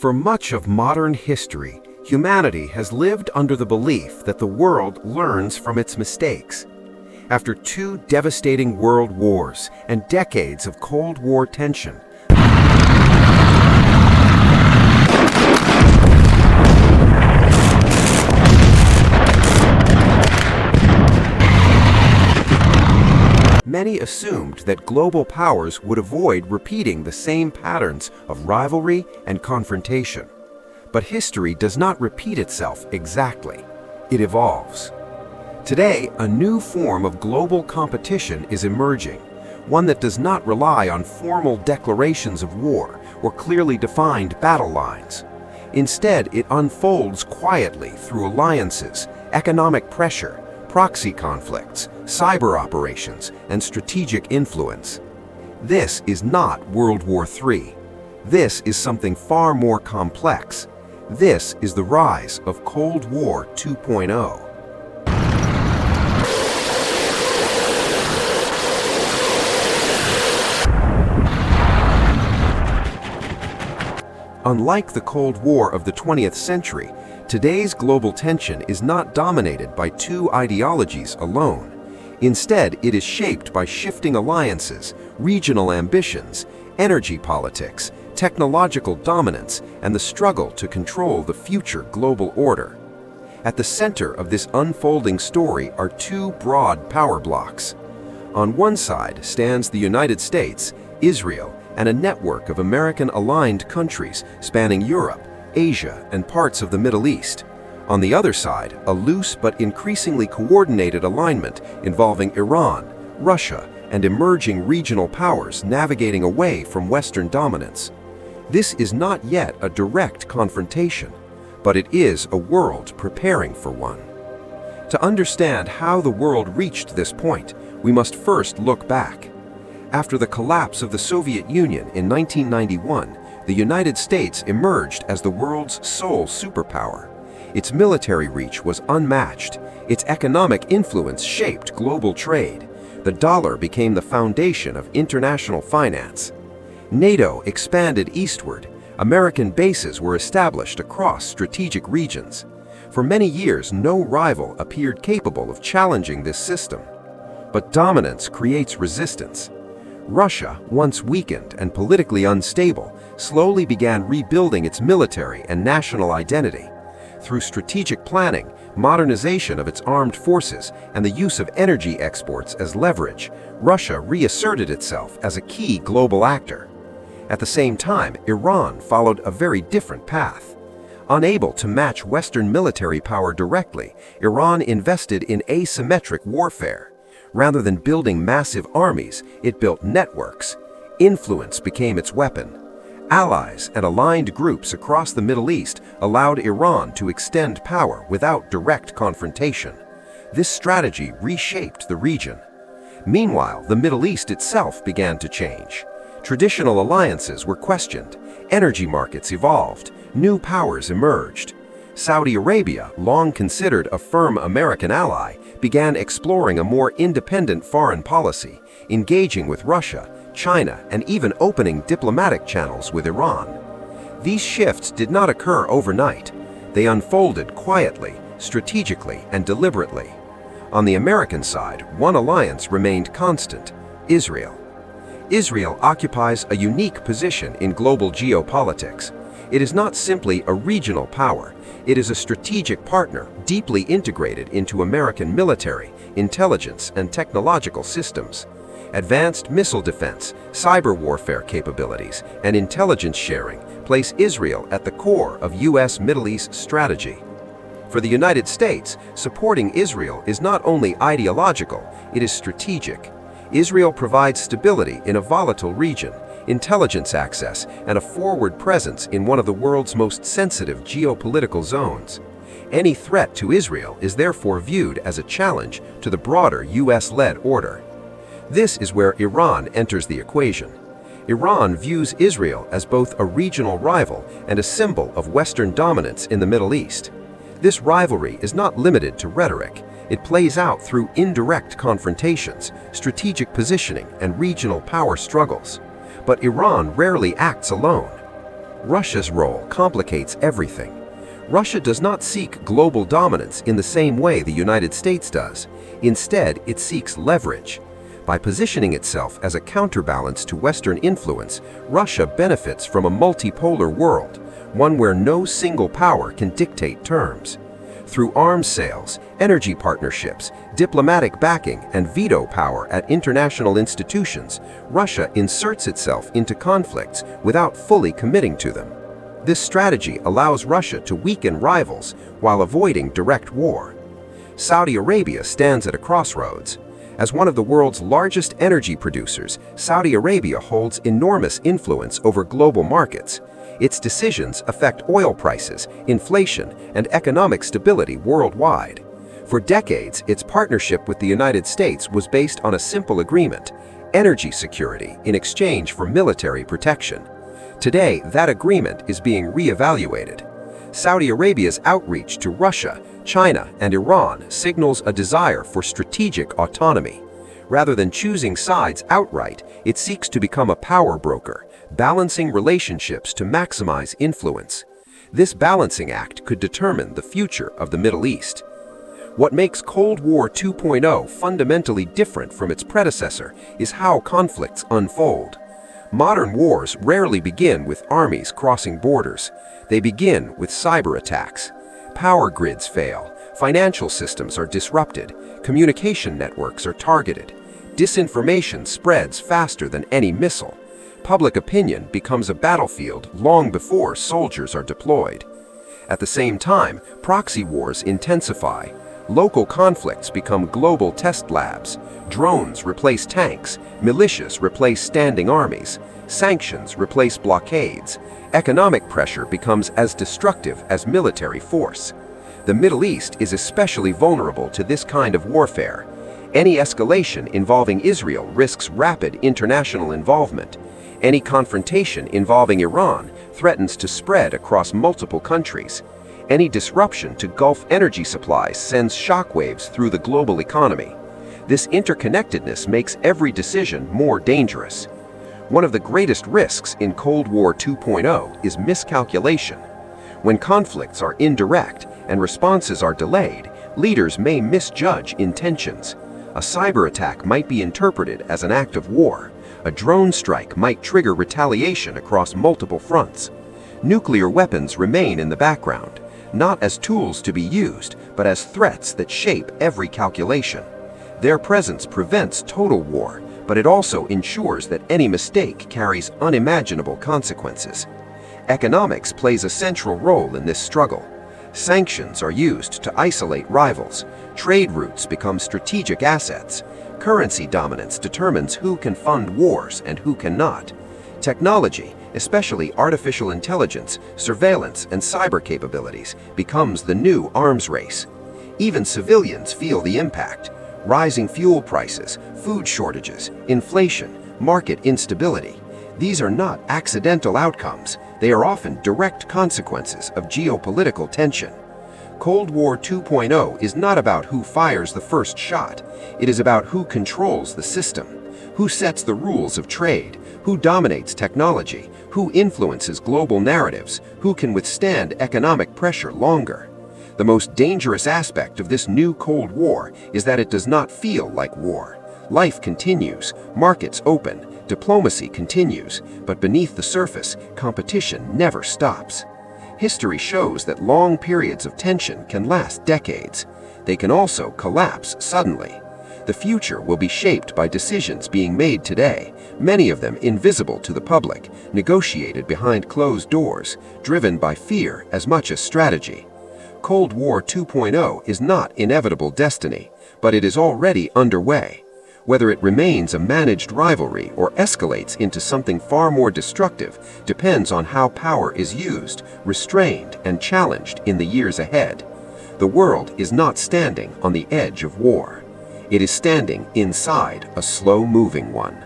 For much of modern history, humanity has lived under the belief that the world learns from its mistakes. After two devastating world wars and decades of Cold War tension, many assumed that global powers would avoid repeating the same patterns of rivalry and confrontation. But history does not repeat itself exactly. It evolves. Today, a new form of global competition is emerging, one that does not rely on formal declarations of war or clearly defined battle lines. Instead, it unfolds quietly through alliances, economic pressure, proxy conflicts, cyber operations, and strategic influence. This is not World War III. This is something far more complex. This is the rise of Cold War 2.0. Unlike the Cold War of the 20th century, today's global tension is not dominated by two ideologies alone. Instead, it is shaped by shifting alliances, regional ambitions, energy politics, technological dominance, and the struggle to control the future global order. At the center of this unfolding story are two broad power blocks. On one side stands the United States, Israel, and a network of American-aligned countries spanning Europe, Asia, and parts of the Middle East. On the other side, a loose but increasingly coordinated alignment involving Iran, Russia, and emerging regional powers navigating away from Western dominance. This is not yet a direct confrontation, but it is a world preparing for one. To understand how the world reached this point, we must first look back. After the collapse of the Soviet Union in 1991, the United States emerged as the world's sole superpower. Its military reach was unmatched. Its economic influence shaped global trade. The dollar became the foundation of international finance. NATO expanded eastward. American bases were established across strategic regions. For many years, no rival appeared capable of challenging this system. But dominance creates resistance. Russia, once weakened and politically unstable, slowly began rebuilding its military and national identity. Through strategic planning, modernization of its armed forces, and the use of energy exports as leverage, Russia reasserted itself as a key global actor. At the same time, Iran followed a very different path. Unable to match Western military power directly, Iran invested in asymmetric warfare. Rather than building massive armies, it built networks. Influence became its weapon. Allies and aligned groups across the Middle East allowed Iran to extend power without direct confrontation. This strategy reshaped the region. Meanwhile, the Middle East itself began to change. Traditional alliances were questioned. Energy markets evolved. New powers emerged. Saudi Arabia, long considered a firm American ally, began exploring a more independent foreign policy, engaging with Russia, China, and even opening diplomatic channels with Iran. These shifts did not occur overnight. They unfolded quietly, strategically, and deliberately. On the American side, one alliance remained constant: Israel. Israel occupies a unique position in global geopolitics. It is not simply a regional power. It is a strategic partner deeply integrated into American military, intelligence, and technological systems. Advanced missile defense, cyber warfare capabilities, and intelligence sharing place Israel at the core of U.S. Middle East strategy. For the United States, supporting Israel is not only ideological, it is strategic. Israel provides stability in a volatile region, intelligence access, and a forward presence in one of the world's most sensitive geopolitical zones. Any threat to Israel is therefore viewed as a challenge to the broader US-led order. This is where Iran enters the equation. Iran views Israel as both a regional rival and a symbol of Western dominance in the Middle East. This rivalry is not limited to rhetoric. It plays out through indirect confrontations, strategic positioning, and regional power struggles. But Iran rarely acts alone. Russia's role complicates everything. Russia does not seek global dominance in the same way the United States does. Instead, it seeks leverage. By positioning itself as a counterbalance to Western influence, Russia benefits from a multipolar world, one where no single power can dictate terms. Through arms sales, energy partnerships, diplomatic backing, and veto power at international institutions, Russia inserts itself into conflicts without fully committing to them. This strategy allows Russia to weaken rivals while avoiding direct war. Saudi Arabia stands at a crossroads. As one of the world's largest energy producers, Saudi Arabia holds enormous influence over global markets. Its decisions affect oil prices, inflation, and economic stability worldwide. For decades, its partnership with the United States was based on a simple agreement: energy security in exchange for military protection. Today, that agreement is being re-evaluated. Saudi Arabia's outreach to Russia, China, and Iran signals a desire for strategic autonomy. Rather than choosing sides outright, it seeks to become a power broker, balancing relationships to maximize influence. This balancing act could determine the future of the Middle East. What makes Cold War 2.0 fundamentally different from its predecessor is how conflicts unfold. Modern wars rarely begin with armies crossing borders. They begin with cyber attacks. Power grids fail, financial systems are disrupted, communication networks are targeted. Disinformation spreads faster than any missile. Public opinion becomes a battlefield long before soldiers are deployed. At the same time, proxy wars intensify. Local conflicts become global test labs. Drones replace tanks, militias replace standing armies, sanctions replace blockades. Economic pressure becomes as destructive as military force. The Middle East is especially vulnerable to this kind of warfare. Any escalation involving Israel risks rapid international involvement. Any confrontation involving Iran threatens to spread across multiple countries. Any disruption to Gulf energy supplies sends shockwaves through the global economy. This interconnectedness makes every decision more dangerous. One of the greatest risks in Cold War 2.0 is miscalculation. When conflicts are indirect and responses are delayed, leaders may misjudge intentions. A cyber attack might be interpreted as an act of war. A drone strike might trigger retaliation across multiple fronts. Nuclear weapons remain in the background, not as tools to be used, but as threats that shape every calculation. Their presence prevents total war, but it also ensures that any mistake carries unimaginable consequences. Economics plays a central role in this struggle. Sanctions are used to isolate rivals. Trade routes become strategic assets. Currency dominance determines who can fund wars and who cannot. Technology, especially artificial intelligence, surveillance, and cyber capabilities, becomes the new arms race. Even civilians feel the impact. Rising fuel prices, food shortages, inflation, market instability. These are not accidental outcomes. They are often direct consequences of geopolitical tension. Cold War 2.0 is not about who fires the first shot. It is about who controls the system, who sets the rules of trade, who dominates technology, who influences global narratives, who can withstand economic pressure longer. The most dangerous aspect of this new Cold War is that it does not feel like war. Life continues, markets open, diplomacy continues, but beneath the surface, competition never stops. History shows that long periods of tension can last decades. They can also collapse suddenly. The future will be shaped by decisions being made today, many of them invisible to the public, negotiated behind closed doors, driven by fear as much as strategy. Cold War 2.0 is not inevitable destiny, but it is already underway. Whether it remains a managed rivalry or escalates into something far more destructive depends on how power is used, restrained, and challenged in the years ahead. The world is not standing on the edge of war. It is standing inside a slow-moving one.